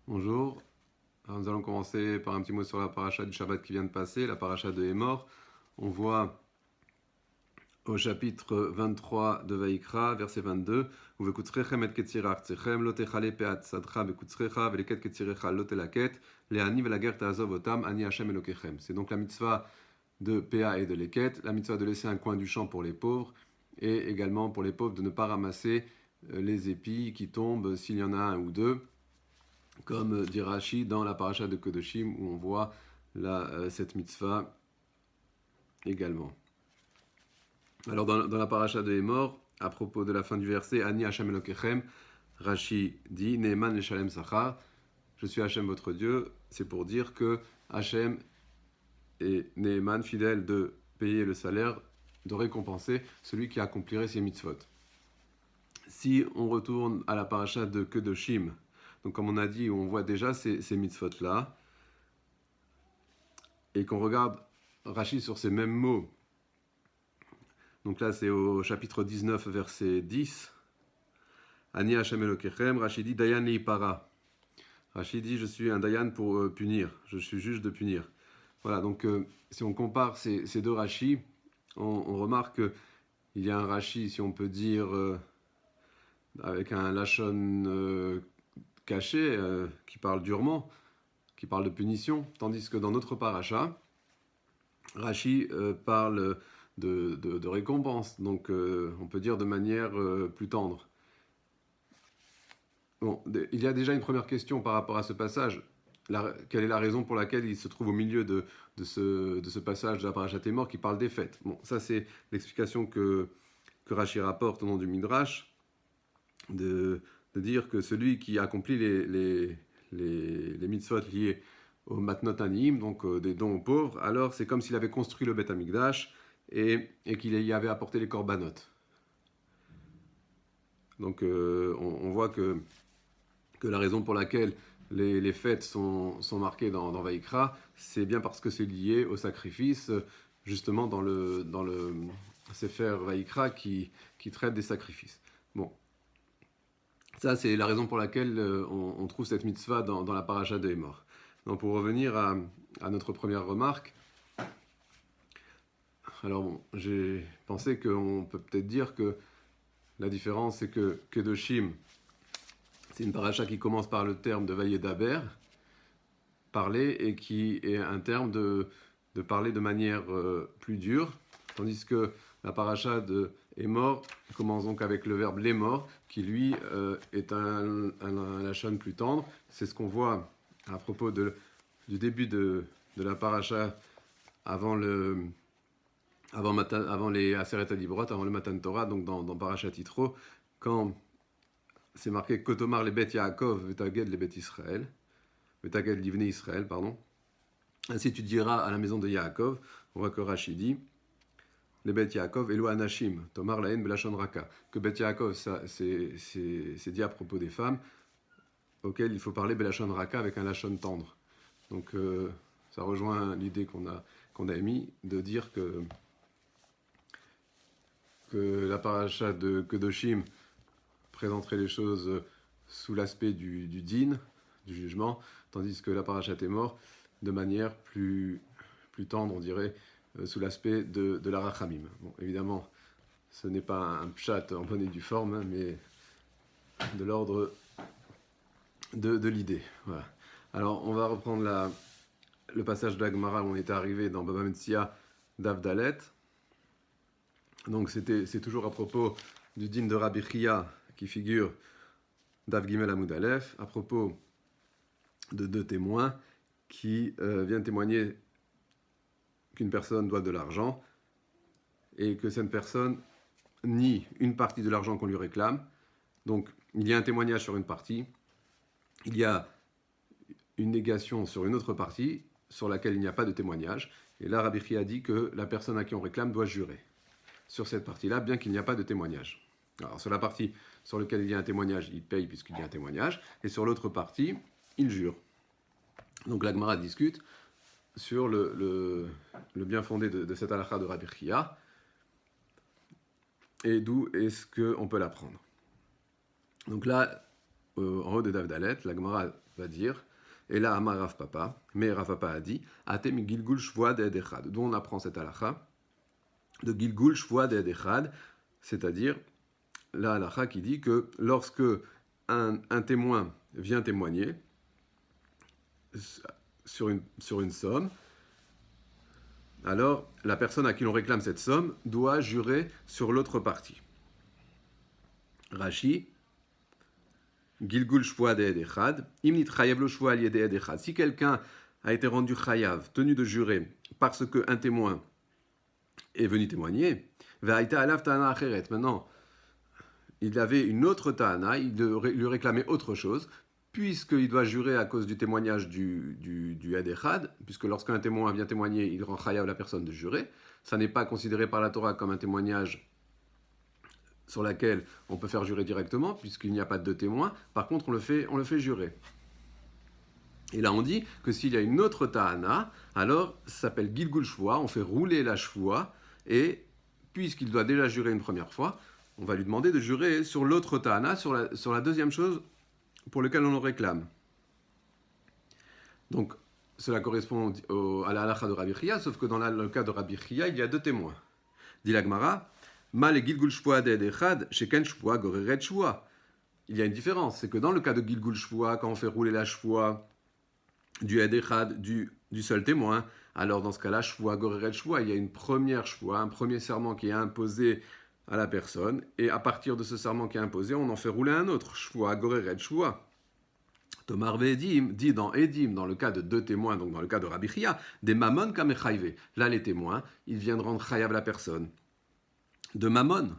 Bonjour. Alors, nous allons commencer par un petit mot sur la paracha du Shabbat qui vient de passer, la paracha de Hémor. On voit au chapitre 23 de Vaïkra, verset 22, Uvekutzrechem et ketzirartzechem, lo techale peat sadcha bekutzrecha, veleket ketzirecha lo telaket, le'ani velager ta'azov otam, ani Hashem elokechem. C'est donc la mitzvah de Péa et de Leket, la mitzvah de laisser un coin du champ pour les pauvres, et également pour les pauvres de ne pas ramasser les épis qui tombent s'il y en a un ou deux, comme dit Rashi dans la paracha de Kodoshim où on voit cette mitzvah également. Alors dans la paracha de Hémor, à propos de la fin du verset, Ani Hashem Elokechem, Rashi dit Neeman Leshalem Sachar, je suis Hashem votre Dieu, c'est pour dire que Hashem est Neeman, fidèle de payer le salaire, de récompenser celui qui accomplirait ses mitzvot. Si on retourne à la paracha de Kedoshim, donc comme on a dit, on voit déjà ces mitzvot-là, et qu'on regarde Rashi sur ces mêmes mots, donc là c'est au chapitre 19, verset 10, Ani Hashem Elokechem, Rashi dit Dayan Leipara. Rashi dit je suis un Dayan pour punir, je suis juge de punir. Voilà, donc si on compare ces deux Rashi, on remarque qu'il y a un Rashi, si on peut dire, avec un Lashon caché, qui parle durement, qui parle de punition, tandis que dans notre paracha, Rashi parle de récompense, donc on peut dire de manière plus tendre. Bon, il y a déjà une première question par rapport à ce passage. Quelle est la raison pour laquelle il se trouve au milieu de ce passage de la paracha Hémor qui parle des fêtes? Bon, ça c'est l'explication que Rashi rapporte au nom du Midrash, de dire que celui qui accomplit les mitzvot liés au matnot aniyim, donc des dons aux pauvres, alors c'est comme s'il avait construit le Beth Amikdash et qu'il y avait apporté les korbanot. Donc on voit que la raison pour laquelle les fêtes sont marquées dans Vaïkra, c'est bien parce que c'est lié au sacrifice, justement dans le Sefer Vaïkra qui traite des sacrifices. Bon. Ça, c'est la raison pour laquelle on trouve cette mitzvah dans la paracha de Hémor. Donc, pour revenir à notre première remarque, alors bon, j'ai pensé qu'on peut peut-être dire que la différence, c'est que Kedoshim, c'est une paracha qui commence par le terme de Vayedaber, parler, et qui est un terme de parler de manière plus dure, tandis que la paracha de Hémor commence donc avec le verbe lémor, qui lui est un lashon plus tendre. C'est ce qu'on voit à propos du début de la paracha avant les Aseret Adibrot, avant le Matan Torah, donc dans Parashat Yitro, quand c'est marqué Kotomar les Bet Yaakov, Vetaged les Bet Israël, Vetaged l'Ivné Israël, pardon. Ainsi tu diras à la maison de Yaakov, on voit que Rashi dit les Bet Yaakov Elo Anashim, Tomar Laen Belashon Raka. Que Bet Yaakov, c'est dit à propos des femmes auxquelles il faut parler Belashon Raka avec un Lashon tendre. Donc ça rejoint l'idée qu'on a émis de dire que la paracha de Kedoshim présenterait les choses sous l'aspect du din, du jugement, tandis que la paracha Hémor de manière plus tendre, on dirait, sous l'aspect de la rachamim. Bon, évidemment, ce n'est pas un pshat en bonne et due forme, hein, mais de l'ordre de l'idée. Voilà. Alors, on va reprendre le passage de la Gemara où on était arrivé dans Baba Metzia d'Avdalet. Donc, c'est toujours à propos du din de Rabbi Chia qui figure d'Av Gimel Amud Aleph, à propos de deux témoins qui viennent témoigner qu'une personne doit de l'argent et que cette personne nie une partie de l'argent qu'on lui réclame. Donc, il y a un témoignage sur une partie, il y a une négation sur une autre partie sur laquelle il n'y a pas de témoignage. Et là, Rabbi Chia dit que la personne à qui on réclame doit jurer sur cette partie-là, bien qu'il n'y a pas de témoignage. Alors, sur la partie sur laquelle il y a un témoignage, il paye puisqu'il y a un témoignage, et sur l'autre partie, il jure. Donc, la Gemara discute sur le bien fondé de cette halakha de Rabbi Chia, et d'où est-ce qu'on peut l'apprendre. Donc là, en haut de Davdalet, la Gemara va dire, et là, Amar Rav Papa, mais Rav Papa a dit, Atem Gilgul Shvoa de Echad, d'où on apprend cette halakha, de Gilgul Shvoa de Echad, c'est-à-dire la halakha qui dit que lorsque un témoin vient témoigner sur une somme, alors la personne à qui l'on réclame cette somme doit jurer sur l'autre partie. Rashi, Gilgul Shvoa de Echad, Imnit Chayav lo Shvoa al Yede Echad. Si quelqu'un a été rendu chayav, tenu de jurer, parce qu'un témoin est venu témoigner, Ve'aita alav ta'ana acheret. Maintenant, il avait une autre ta'ana, il lui réclamait autre chose, puisqu'il doit jurer à cause du témoignage du Yed Echad, puisque lorsqu'un témoin vient témoigner, il rend chayav la personne de jurer. Ça n'est pas considéré par la Torah comme un témoignage sur laquelle on peut faire jurer directement, puisqu'il n'y a pas de deux témoins. Par contre, on le fait jurer. Et là, on dit que s'il y a une autre ta'ana, alors ça s'appelle Gilgul Shvoa, on fait rouler la Shvoa, et puisqu'il doit déjà jurer une première fois, on va lui demander de jurer sur l'autre ta'ana, sur la deuxième chose pour laquelle on le réclame. Donc, cela correspond à la halakha de Rabbi Chia, sauf que dans le cas de Rabbi Chia, il y a deux témoins. Dit la Gemara, Mal et Gilgul Shvoa de Echad, Sheken Shvoa Goreret Shvoa. Il y a une différence, c'est que dans le cas de Gilgul Shvoa, quand on fait rouler la Shvoa du Yed Echad, du seul témoin, alors dans ce cas-là, Shvoa Goreret Shvoa, il y a une première Shvoa, un premier serment qui est imposé à la personne, et à partir de ce serment qui est imposé, on en fait rouler un autre, Shvoa Goreret Shvoa. Tomar Ve'edim dit dans Edim, dans le cas de deux témoins, donc dans le cas de Rabbi Chia, des mamon kamechayve. Là, les témoins, ils viennent rendre chayav la personne. De mamon,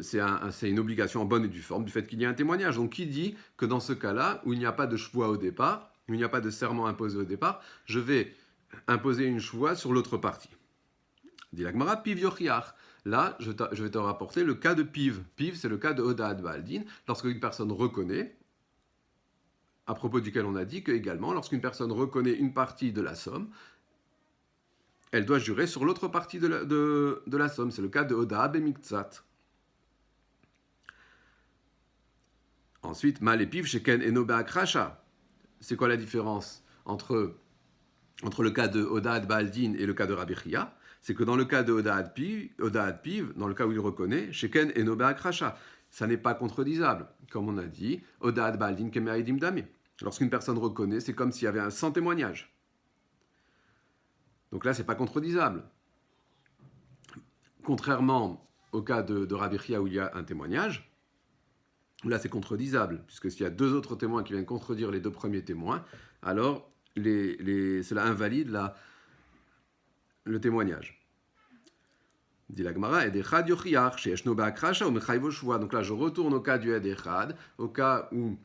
c'est une obligation en bonne et due forme du fait qu'il y a un témoignage. Donc, qui dit que dans ce cas-là, où il n'y a pas de shvoa au départ, où il n'y a pas de serment imposé au départ, je vais imposer une shvoa sur l'autre partie. Dit la Gemara, piv yochiach. Là, je vais te rapporter le cas de piv. Piv, c'est le cas de Odad Baldin, lorsque une personne reconnaît, à propos duquel on a dit que également, lorsqu'une personne reconnaît une partie de la somme, elle doit jurer sur l'autre partie de la somme. C'est le cas de Oda Bemiktsat. Ensuite, Mal et Piv, Sheken Eno Be'akrasha. C'est quoi la différence entre le cas de Oda Baldin et le cas de Rabbi Chia? C'est que dans le cas de Oda Piv, dans le cas où il reconnaît, Sheken Eno Be'akrasha. Ça n'est pas contredisable. Comme on a dit, Oda Baldin Keme'aidim Dame. Lorsqu'une personne reconnaît, c'est comme s'il y avait un sans témoignage. Donc là, ce n'est pas contredisable. Contrairement au cas de Rabbi Chia où il y a un témoignage, là c'est contredisable, puisque s'il y a deux autres témoins qui viennent contredire les deux premiers témoins, alors cela invalide le témoignage. Dit la Gemara, Edechad yochiach, she'eshno ba'akrasha ou mechayvo shvoa. Donc là, je retourne au cas du Edechad, au cas où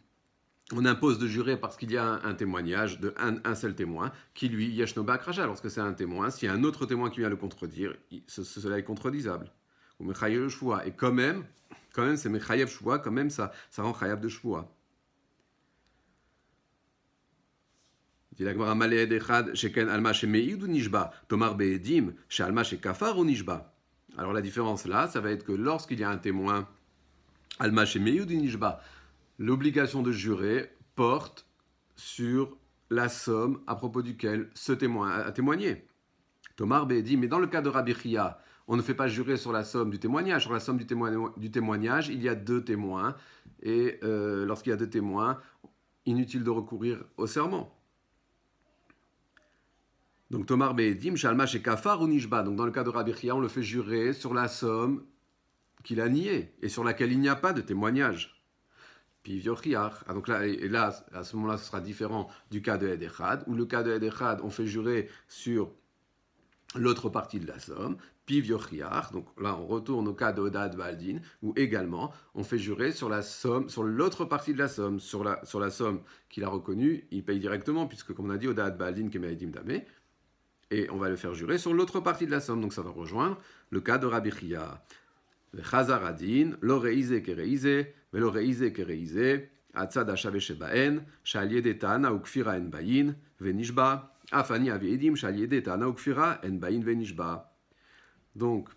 on impose de jurer parce qu'il y a un témoignage un seul témoin, qui lui, yeshno ba'akrasha, lorsque c'est un témoin, s'il y a un autre témoin qui vient le contredire, cela est contredisable. Ou mechayev shvoa. Et quand même, c'est mechayev shvoa, quand même, ça rend chayav de shvoa. Dit la Gemara, Malé Edechad, sheken alma shemeid ou nishba, tomar be'edim, she alma shekafar ou nishba. Alors la différence là, ça va être que lorsqu'il y a un témoin, alma shemeid ou nishba, l'obligation de jurer porte sur la somme à propos duquel ce témoin a témoigné. Tomar dit, mais dans le cas de Rabbi Chia, on ne fait pas jurer sur la somme du témoignage. Sur la somme du témoignage, il y a deux témoins. Et lorsqu'il y a deux témoins, inutile de recourir au serment. Donc Tomar Be'edim, Shalma chez Kafar ou Nishba. Donc dans le cas de Rabbi Chia, on le fait jurer sur la somme qu'il a niée et sur laquelle il n'y a pas de témoignage. Puis donc là, à ce moment-là, ce sera différent du cas de Edechad, où le cas de Edechad, on fait jurer sur l'autre partie de la somme. Puis donc là, on retourne au cas de Odad Baldin, où également, on fait jurer sur la somme, sur l'autre partie de la somme, sur la somme qu'il a reconnue, il paye directement, puisque comme on a dit, Odad Baldin Keme'aidim Dame, et on va le faire jurer sur l'autre partie de la somme, donc ça va rejoindre le cas de Rabbi Chia. Chazar adin, lo reize kereize, velo reize kereize, atzad hashave shebaen, shal yede ta'ana ukfira en bayin, venishba, afani aviedim shal yede ta'ana ukfira en bayin venishba. Donc,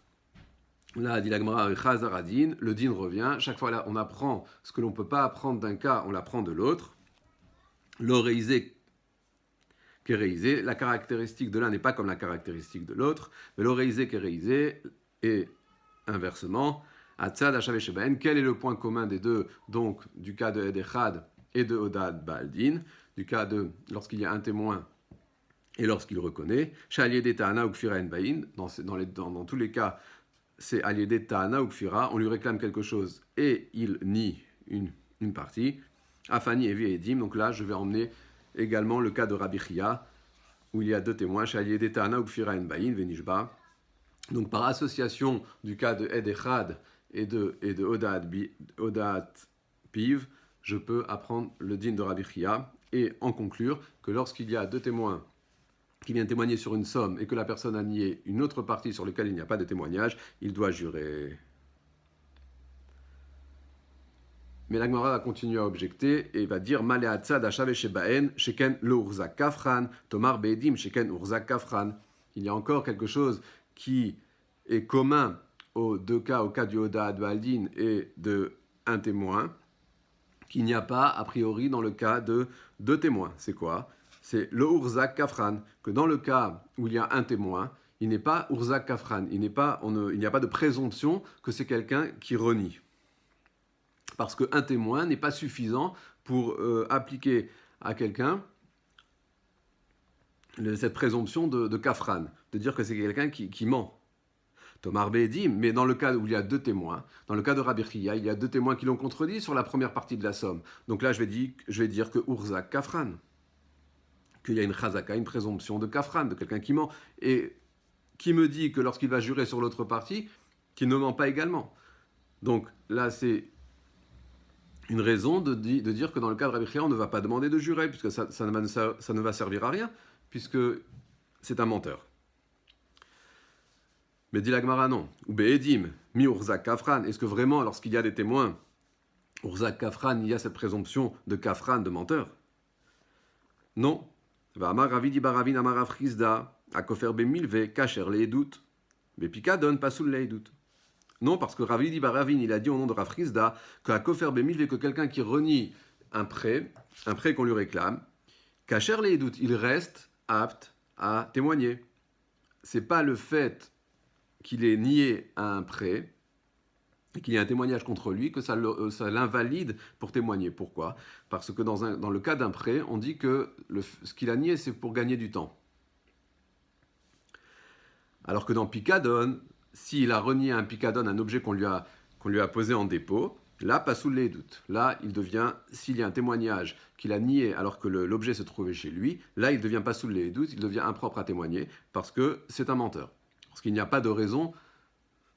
Là, dit la Gemara, Chazaradin, le din revient. Chaque fois, là, on apprend ce que l'on ne peut pas apprendre d'un cas, on l'apprend de l'autre. L'oreisé, kéréisé, la caractéristique de l'un n'est pas comme la caractéristique de l'autre, mais l'oreisé, kéréisé, et inversement, Atzad, Achav et quel est le point commun des deux, donc du cas de Edechad et de Odad Baldin, du cas de lorsqu'il y a un témoin et lorsqu'il reconnaît, Shaliede Ta'ana ou Kfira en Bain, dans tous les cas, c'est Aliede Ta'ana ou Kfira, on lui réclame quelque chose et il nie une partie. Afani Evi Edim, donc là je vais emmener également le cas de Rabbi Chia, où il y a deux témoins, Shaliede Ta'ana ou Kfira en Bain, Venishba. Donc par association du cas de Ed Echad et de Odat Piv, je peux apprendre le din de Rabbi Chia et en conclure que lorsqu'il y a deux témoins qui viennent témoigner sur une somme et que la personne a nié une autre partie sur laquelle il n'y a pas de témoignage, il doit jurer. Mais la Gemara va continuer à objecter et va dire Maleatzad Ashav Shebaen Sheken lo Urzak Kafran Tomar Beedim Sheken Urzak Kafran. Il y a encore quelque chose qui est commun aux deux cas, au cas du Oda Baldin et de un témoin, qu'il n'y a pas a priori dans le cas de deux témoins. C'est quoi? C'est le Urzak Kafran, que dans le cas où il y a un témoin, il n'est pas Urzak Kafran, il n'y a pas de présomption que c'est quelqu'un qui renie. Parce qu'un témoin n'est pas suffisant pour appliquer à quelqu'un cette présomption de Kafran, de dire que c'est quelqu'un qui ment. Tomar Be'edim, mais dans le cas où il y a deux témoins, dans le cas de Rabbi Chia, il y a deux témoins qui l'ont contredit sur la première partie de la somme. Donc là, je vais dire que Urzak Kafran, qu'il y a une chazaka, une présomption de Kafran, de quelqu'un qui ment. Et qui me dit que lorsqu'il va jurer sur l'autre partie, qu'il ne ment pas également. Donc là, c'est une raison de dire que dans le cas de Rabbi Chia, on ne va pas demander de jurer, puisque ça ne va servir à rien, puisque c'est un menteur. Mais dit la Gemara, non. Ou Be'edim, mi Urzak Kafran. Est-ce que vraiment, lorsqu'il y a des témoins, Urzak Kafran, il y a cette présomption de Kafran, de menteur? Non. Va'amar Ravidi Baravin Amar Afrizda, Akofer Bemilve, Kacher Leedut, Bepikadon, Pasul Leedut. Non, parce que Ravidi Baravin, il a dit au nom de Rafrizda, que Akofer Bemilve, que quelqu'un qui renie un prêt qu'on lui réclame, Kacher Leedut, il reste apte à témoigner. C'est pas le fait qu'il ait nié un prêt et qu'il y ait un témoignage contre lui, que ça l'invalide pour témoigner. Pourquoi? Parce que dans le cas d'un prêt, on dit que ce qu'il a nié, c'est pour gagner du temps. Alors que dans Picadon, s'il a renié un Picadon, un objet qu'on lui a posé en dépôt, là, pas sous les doutes. Là, il devient, s'il y a un témoignage qu'il a nié alors que l'objet se trouvait chez lui, là, il devient pas sous les doutes, il devient impropre à témoigner parce que c'est un menteur. Parce qu'il n'y a pas de raison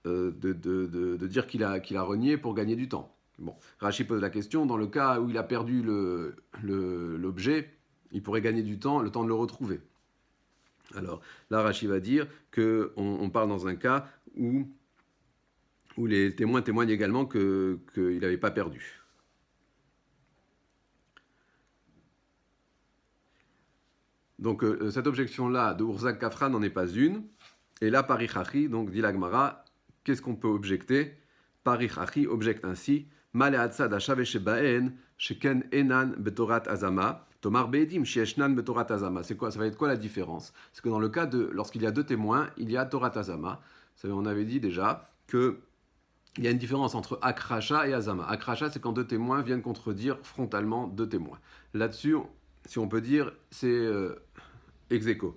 de dire qu'il a renié pour gagner du temps. Bon, Rashi pose la question, dans le cas où il a perdu l'objet, il pourrait gagner du temps, le temps de le retrouver. Alors là, Rashi va dire qu'on parle dans un cas où les témoins témoignent également qu'il n'avait pas perdu. Donc cette objection-là de Urzak Kafran n'en est pas une. Et là, Parichachi, donc dit la Gemara, qu'est-ce qu'on peut objecter? Parichachi objecte ainsi Maleatzad Ashav Shebaen Sheken Enan Betorat Azama Tomar Beedim Shieshnan Betorat Azama. C'est quoi? Ça va être quoi la différence? C'est que dans le cas de lorsqu'il y a deux témoins, il y a Torat Azama. On avait dit déjà que il y a une différence entre Akracha et Azama. Akracha, c'est quand deux témoins viennent contredire frontalement deux témoins. Là-dessus, si on peut dire, c'est ex aequo.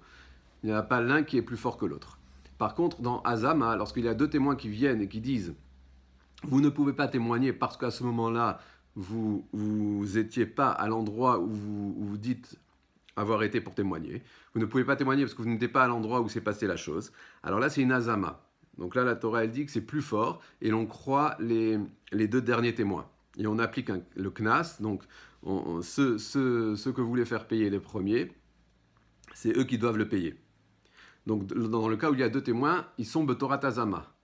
Il n'y en a pas l'un qui est plus fort que l'autre. Par contre, dans Azama, lorsqu'il y a deux témoins qui viennent et qui disent « Vous ne pouvez pas témoigner parce qu'à ce moment-là, vous n'étiez pas à l'endroit où vous dites avoir été pour témoigner. Vous ne pouvez pas témoigner parce que vous n'étiez pas à l'endroit où s'est passée la chose. » Alors là, c'est une Azama. Donc là, la Torah, elle dit que c'est plus fort et l'on croit les deux derniers témoins. Et on applique le Knas, donc ceux que voulaient faire payer les premiers, c'est eux qui doivent le payer. Donc, dans le cas où il y a deux témoins, ils sont Betorat Azama.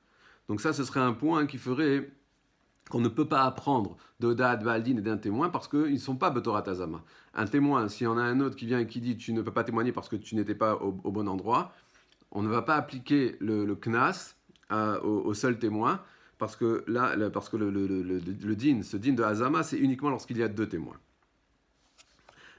Donc ça, ce serait un point qui ferait qu'on ne peut pas apprendre de Da'at Baldin et d'un témoin parce qu'ils ne sont pas Betorat Azama. Un témoin, s'il y en a un autre qui vient et qui dit « tu ne peux pas témoigner parce que tu n'étais pas au bon endroit », on ne va pas appliquer le Knas au seul témoin, parce que parce que le din, ce din de Hazama, c'est uniquement lorsqu'il y a deux témoins.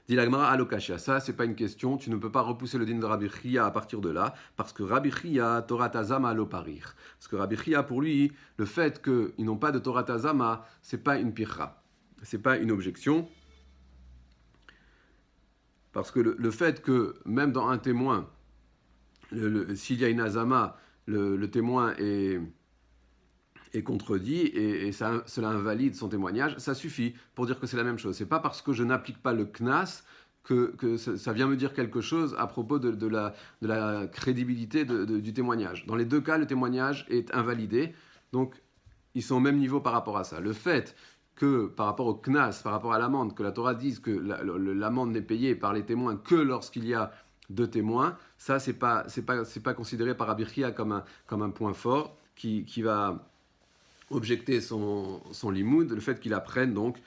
Dit la Gemara Alokashia, ça c'est pas une question, tu ne peux pas repousser le din de Rabbi Chia à partir de là, parce que Rabbi Chia, Torah Hazama aloparir. Parce que Rabbi Chia, pour lui, le fait qu'ils n'ont pas de Torah Hazama, c'est pas une pirra, c'est pas une objection. Parce que le fait que, même dans un témoin, s'il y a une Hazama, le témoin est contredit et cela invalide son témoignage, ça suffit pour dire que c'est la même chose. C'est pas parce que je n'applique pas le knas que ça vient me dire quelque chose à propos de la crédibilité du témoignage. Dans les deux cas, le témoignage est invalidé, donc ils sont au même niveau par rapport à ça. Le fait que par rapport au knas, par rapport à l'amende, que la Torah dise que l'amende n'est payée par les témoins que lorsqu'il y a deux témoins, ça c'est pas considéré par Rabbi Chia comme un point fort qui va objecter son limoud, le fait qu'il apprenne donc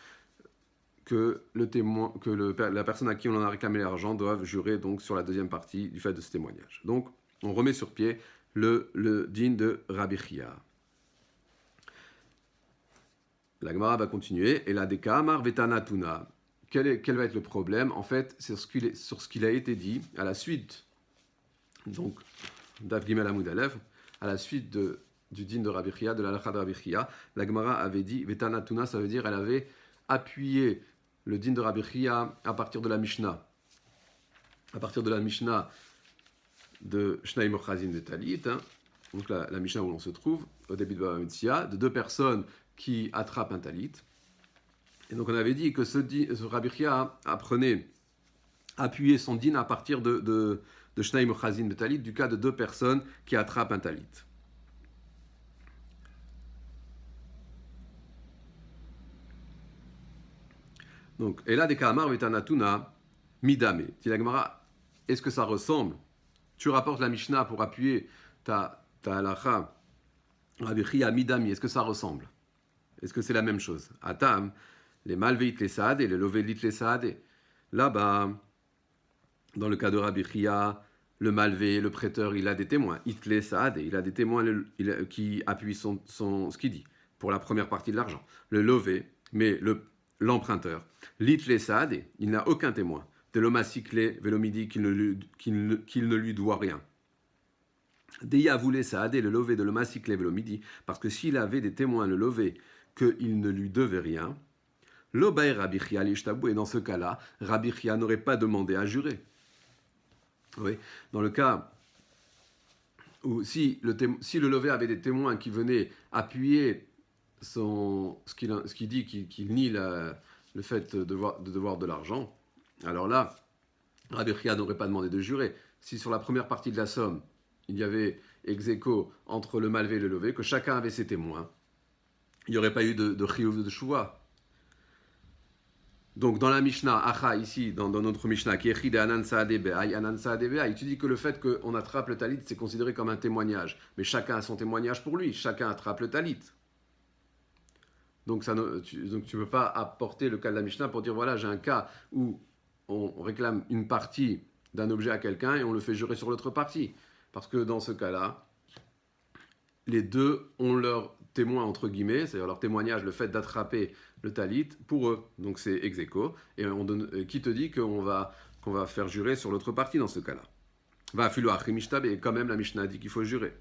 que la personne à qui on en a réclamé l'argent doit jurer donc sur la deuxième partie du fait de ce témoignage. Donc on remet sur pied le din de Rabbi Chia. La Gemara va continuer. Et la Deka Amar Vetanatuna. Quel va être le problème? En fait, c'est sur ce qu'il a été dit à la suite, donc Dav Gimel Amud Aleph, à la suite du din de Rabbi Chia, de la halakha de Rabbi Chia, la Gemara avait dit Vetanatuna, ça veut dire elle avait appuyé le din de Rabbi Chia à partir de la Mishnah. À partir de la Mishnah de Shnai Mochazin de Talit, donc la Mishnah où l'on se trouve, au début de Bava Metzia, de deux personnes qui attrapent un talit. Et donc on avait dit que ce Rabbi Chia appuyait son din à partir de Shnai Mochazin de Talit, du cas de deux personnes qui attrapent un talit. Donc, et là, des Kamar Vetanatuna, Midame. Dit la Gemara, est-ce que ça ressemble? Tu rapportes la Mishnah pour appuyer ta halakha, Rabbi Chia, Midami, est-ce que ça ressemble? Est-ce que c'est la même chose? Atam, les malveit les saad et les lovelit les saad. Là-bas, dans le cas de Rabbi Chia, le malvé, le prêteur, il a des témoins. It les saad, il a des témoins qui appuient ce qu'il dit pour la première partie de l'argent. Le lové, mais l'emprunteur. Lit les saad, il n'a aucun témoin. De l'omasikle velomidi qu'il ne lui doit rien. Deya voulait saad, le lové de l'omasikle velomidi, parce que s'il avait des témoins, le lové, qu'il ne lui devait rien, l'obaï Rabbi Chia l'ishtabou, et dans ce cas-là, Rabbi Chia n'aurait pas demandé à jurer. Oui. Dans le cas où si le lové avait des témoins qui venaient appuyer ce qu'il dit, qu'il nie le fait de devoir de l'argent, alors là, Rabbi Chia n'aurait pas demandé de jurer. Si sur la première partie de la somme, il y avait ex aequo entre le malvé et le lové, que chacun avait ses témoins, il n'y aurait pas eu de chiyuv de shuvah. Donc dans la Mishnah, Acha, ici, dans notre Mishnah, qui est Anan Saadeh Be'ay, Anan Saadeh Be'ay, tu dis que le fait qu'on attrape le talit, c'est considéré comme un témoignage. Mais chacun a son témoignage pour lui, chacun attrape le talit. Donc tu ne peux pas apporter le cas de la Mishnah pour dire voilà, j'ai un cas où on réclame une partie d'un objet à quelqu'un et on le fait jurer sur l'autre partie. Parce que dans ce cas-là, les deux ont leur témoin, entre guillemets, c'est-à-dire leur témoignage, le fait d'attraper le talit, pour eux. Donc c'est ex aequo. Et qui te dit qu'on va faire jurer sur l'autre partie dans ce cas-là? Va filo achrimishtab, et quand même la Mishnah dit qu'il faut jurer.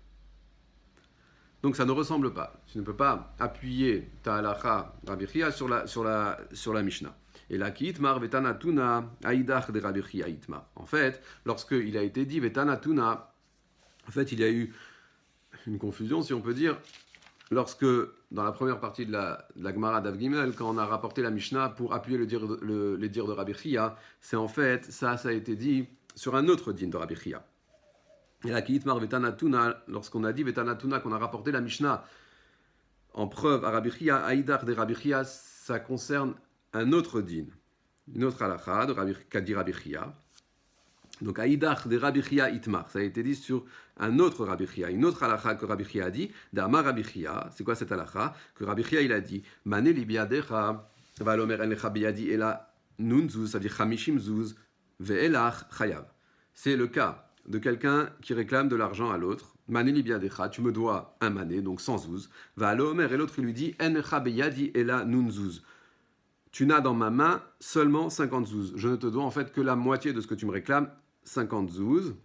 Donc ça ne ressemble pas. Tu ne peux pas appuyer ta halakha Rabbi Chia sur la Mishnah. Et là, qui itmar vetanatuna aïdach de Rabbi Chia itmar. En fait, lorsqu'il a été dit vetanatuna, en fait, il y a eu une confusion, si on peut dire, lorsque, dans la première partie de la Gemara d'Av Gimel, quand on a rapporté la Mishnah pour appuyer les dires de Rabbi Chia, c'est en fait, ça a été dit sur un autre din de Rabbi Chia. Et là, Kiitmar Vetanatuna, lorsqu'on a dit Vetanatuna, qu'on a rapporté la Mishnah en preuve à Rabbi Chia, Aïdar de Rabbi Chia, ça concerne un autre din, une autre halakha qu'a dit Rabbi Chia. Donc, Aïdar de Rabbi Chia Itmar, ça a été dit sur un autre Rabbi Chia, une autre halakha que Rabbi Chia a dit, d'Amar Rabbi Chia, c'est quoi cette halakha? Que Rabbi Chia il a dit, Mané libiadecha, valomer en lecha biyadi ela nunzuz, ça veut dire chamishim zuz, ve'elach chayav. C'est le cas de quelqu'un qui réclame de l'argent à l'autre. Mané libiadecha, tu me dois un mané, donc 100 zouz. Va à l'Omer et l'autre il lui dit Encha beyadi ela nun zouz. Tu n'as dans ma main seulement 50 zouz. Je ne te dois en fait que la moitié de ce que tu me réclames, 50 zouz.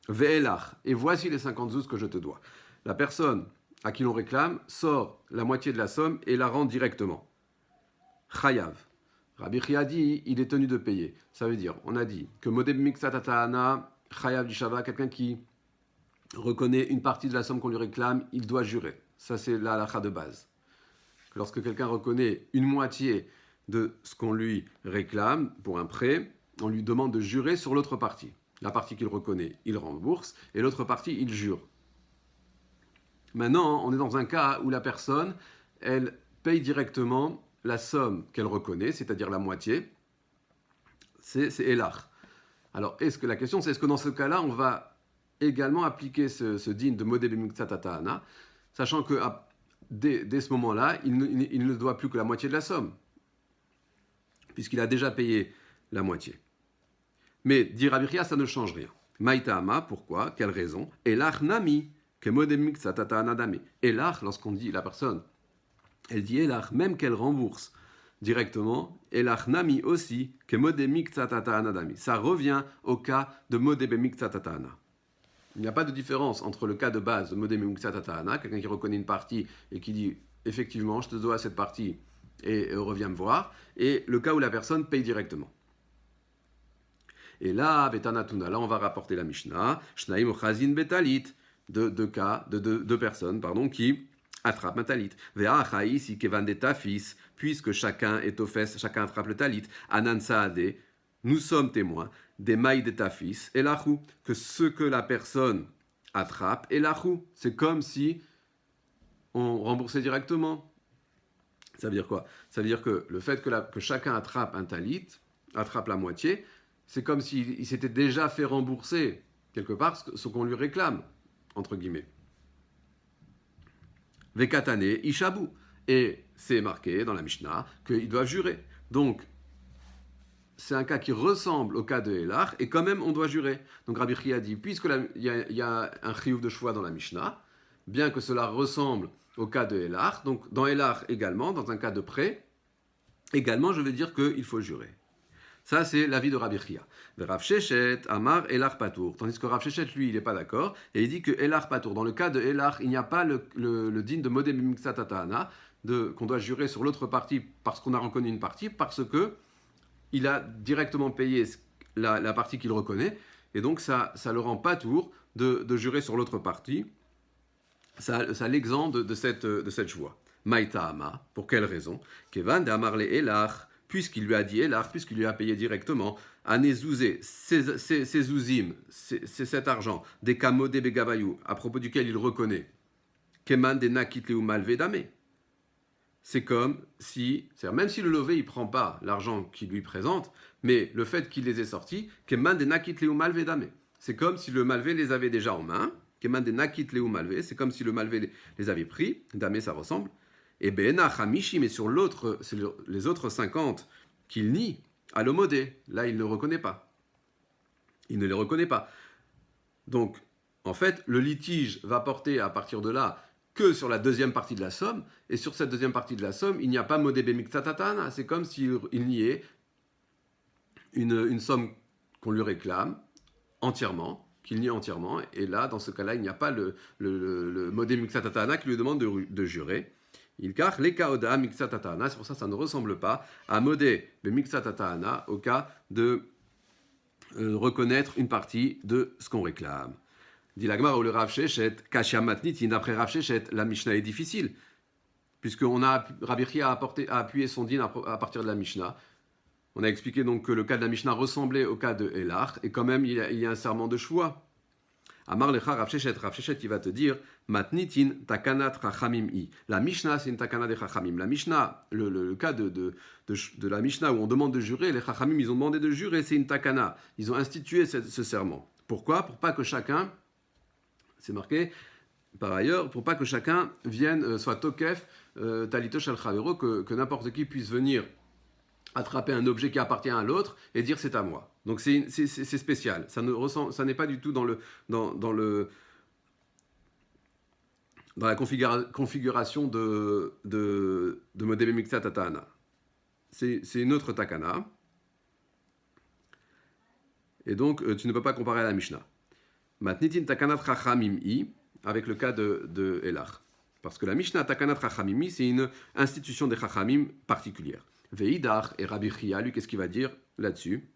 Ve'elach. Et voici les 50 zouz que je te dois. La personne à qui l'on réclame sort la moitié de la somme et la rend directement. Chayav. Rabbi Chia dit, il est tenu de payer. Ça veut dire, on a dit que Modeb Miksatataana, Chayav du Shabbat, quelqu'un qui reconnaît une partie de la somme qu'on lui réclame, il doit jurer. Ça, c'est la halakha de base. Lorsque quelqu'un reconnaît une moitié de ce qu'on lui réclame pour un prêt, on lui demande de jurer sur l'autre partie. La partie qu'il reconnaît, il rembourse, et l'autre partie, il jure. Maintenant, on est dans un cas où la personne, elle paye directement la somme qu'elle reconnaît, c'est-à-dire la moitié, c'est Elach. Alors, la question, c'est est-ce que dans ce cas-là, on va également appliquer ce din de Modé B'Miktsatataana, sachant que dès ce moment-là, il ne doit plus que la moitié de la somme, puisqu'il a déjà payé la moitié. Mais, dit Rabbi Chia, ça ne change rien. Maïtama, pourquoi? Quelle raison? Elach nami, que Modé B'Miktsatataana dame. Elach, lorsqu'on dit la personne, elle dit Elach, même qu'elle rembourse directement, Elach nami aussi, que Modé B'Miktsatataana dame. Ça revient au cas de Modé B'Miktsatataana. Il n'y a pas de différence entre le cas de base de Modé B'Miktsatataana, quelqu'un qui reconnaît une partie et qui dit effectivement, je te dois cette partie et reviens me voir, et le cas où la personne paye directement. Et là, Betanatuna, là on va rapporter la Mishnah, Shnaim Ochazin Betalit, deux personnes, qui attrapent un talit. Ve'achaïs ikevan tafis, puisque chacun est aux fesses, chacun attrape le talit. Anan saade, nous sommes témoins des mailles de tafis et l'achou, que ce que la personne attrape est l'achou. C'est comme si on remboursait directement. Ça veut dire quoi? Ça veut dire que le fait que chacun attrape un talit, attrape la moitié, c'est comme s'il s'était déjà fait rembourser quelque part ce qu'on lui réclame, entre guillemets. Vekatane, Ishabu. Et c'est marqué dans la Mishnah qu'ils doivent jurer. Donc, c'est un cas qui ressemble au cas de Elach, et quand même on doit jurer. Donc Rabbi Chia dit, puisqu'il y a un chiyuv de choix dans la Mishnah, bien que cela ressemble au cas de Elach, donc dans Elach également, dans un cas de prêt, également je vais dire qu'il faut jurer. Ça, c'est l'avis de Rabbi Chia. Rav Sheshet, Amar, Elach Patour. Tandis que Rav Sheshet, lui, il n'est pas d'accord. Et il dit que Elach Patour, dans le cas de Elach, il n'y a pas le din de Modé B'Miktsatataana, qu'on doit jurer sur l'autre partie parce qu'on a reconnu une partie, parce que il a directement payé la partie qu'il reconnaît. Et donc, ça le rend Patour de jurer sur l'autre partie. Ça l'exemple de cette joie. Maïtahama, pour quelle raison? Kevan de Amar le Elach, puisqu'il lui a dit Elach, puisqu'il lui a payé directement, Anézouzé, ces zouzim, c'est cet argent, des kamo des begavayou, à propos duquel il reconnaît, Keman de Nakit leu malvedame. C'est comme si, c'est-à-dire même si le lové il prend pas l'argent qu'il lui présente, mais le fait qu'il les ait sortis, Keman de Nakit leu malvedame. C'est comme si le malvé les avait déjà en main, Keman de Nakit leu malvé, c'est comme si le malvé les avait pris, dame ça ressemble. Et Be'ena Hamishi, mais sur l'autre, c'est les autres 50 qu'il nie, à l'omodé, là il ne reconnaît pas. Il ne les reconnaît pas. Donc, en fait, le litige va porter à partir de là que sur la deuxième partie de la somme, et sur cette deuxième partie de la somme, il n'y a pas modé b'miktsatataana, c'est comme s'il niait une somme qu'on lui réclame entièrement, qu'il nie entièrement, et là, dans ce cas-là, il n'y a pas le modé b'miktsatataana qui lui demande de jurer. Il car les kaoda miktsatataana, c'est pour ça que ça ne ressemble pas à modé b'miktsatataana au cas de reconnaître une partie de ce qu'on réclame. Dit l'Agmara ou le Rav Sheshet, Kashia Matnitin, d'après Rav Sheshet, la Mishnah est difficile, puisqu'on a Rabbi Chia a appuyé son din à partir de la Mishnah. On a expliqué donc que le cas de la Mishnah ressemblait au cas de Elach, et quand même il y a un serment de choix. Amar lecha Rav Sheshet, il va te dire, Matnitin takanat chachamim i. La Mishnah, c'est une takana des chachamim. La Mishnah, le cas de la Mishnah où on demande de jurer, les chachamim, ils ont demandé de jurer, c'est une takana. Ils ont institué ce serment. Pourquoi? Pour pas que chacun, c'est marqué, par ailleurs, pour pas que chacun vienne, soit tokef, talito shel chavero, que n'importe qui puisse venir attraper un objet qui appartient à l'autre et dire c'est à moi. Donc c'est spécial. Ça n'est pas du tout dans la configuration de Modebe Miktsat Tatana. C'est une autre takana. Et donc, tu ne peux pas comparer à la Mishnah. Matnitin takanat chachamim avec le cas de Elach. Parce que la Mishnah takanat chachamim c'est une institution des chachamim particulière. Veidach et Rabbi Chia, lui, qu'est-ce qu'il va dire là-dessus?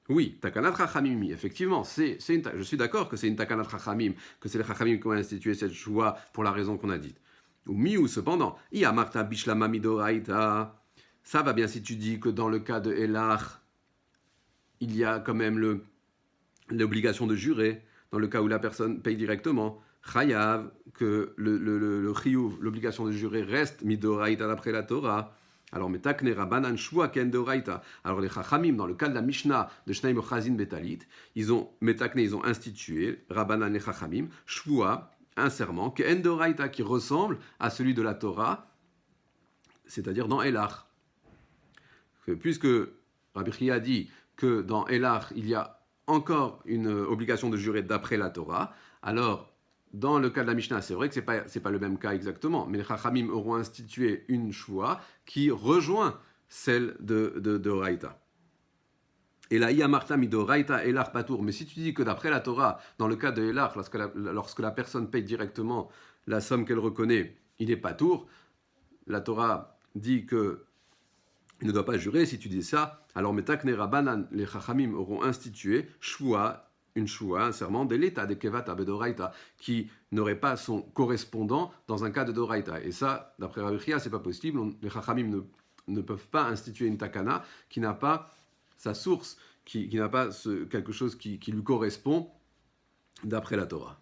Oui, takanat chachamim, effectivement, je suis d'accord que c'est une takanat chachamim, que c'est les chachamim qui ont institué cette joie pour la raison qu'on a dite. Ou miou, cependant, iamarta bishlama midoraita. Ça va bien si tu dis que dans le cas de Elach, il y a quand même l'obligation de jurer, dans le cas où la personne paye directement. Chayav, que le chiyuv, l'obligation de jurer reste midoraita d'après la Torah. Alors, metakne rabanan shua ken doraita. Alors, les chachamim, dans le cas de la Mishnah de Shnei Mochazin Betalit, ils ont institué, rabanan les chachamim, shua, un serment, ken doraita, qui ressemble à celui de la Torah, c'est-à-dire dans Elach. Puisque Rabbi Chia dit que dans Elach, il y a encore une obligation de jurer d'après la Torah, alors, dans le cas de la Mishnah, c'est vrai que ce n'est pas le même cas exactement, mais les Chachamim auront institué une choua qui rejoint celle de Raïta. Et là, Iamarta midoraita Elach patour. Mais si tu dis que d'après la Torah, dans le cas de Elach, lorsque la personne paye directement la somme qu'elle reconnaît, il est patour, la Torah dit que il ne doit pas jurer. Si tu dis ça, alors metakne rabanan, les Chachamim auront institué choua, une choua, un serment de l'état de kevata bedoraita, qui n'aurait pas son correspondant dans un cas de doraita. Et ça, d'après Rabbi Chia, c'est pas possible. Les Chachamim ne peuvent pas instituer une takana qui n'a pas sa source, qui n'a pas quelque chose qui lui correspond d'après la Torah.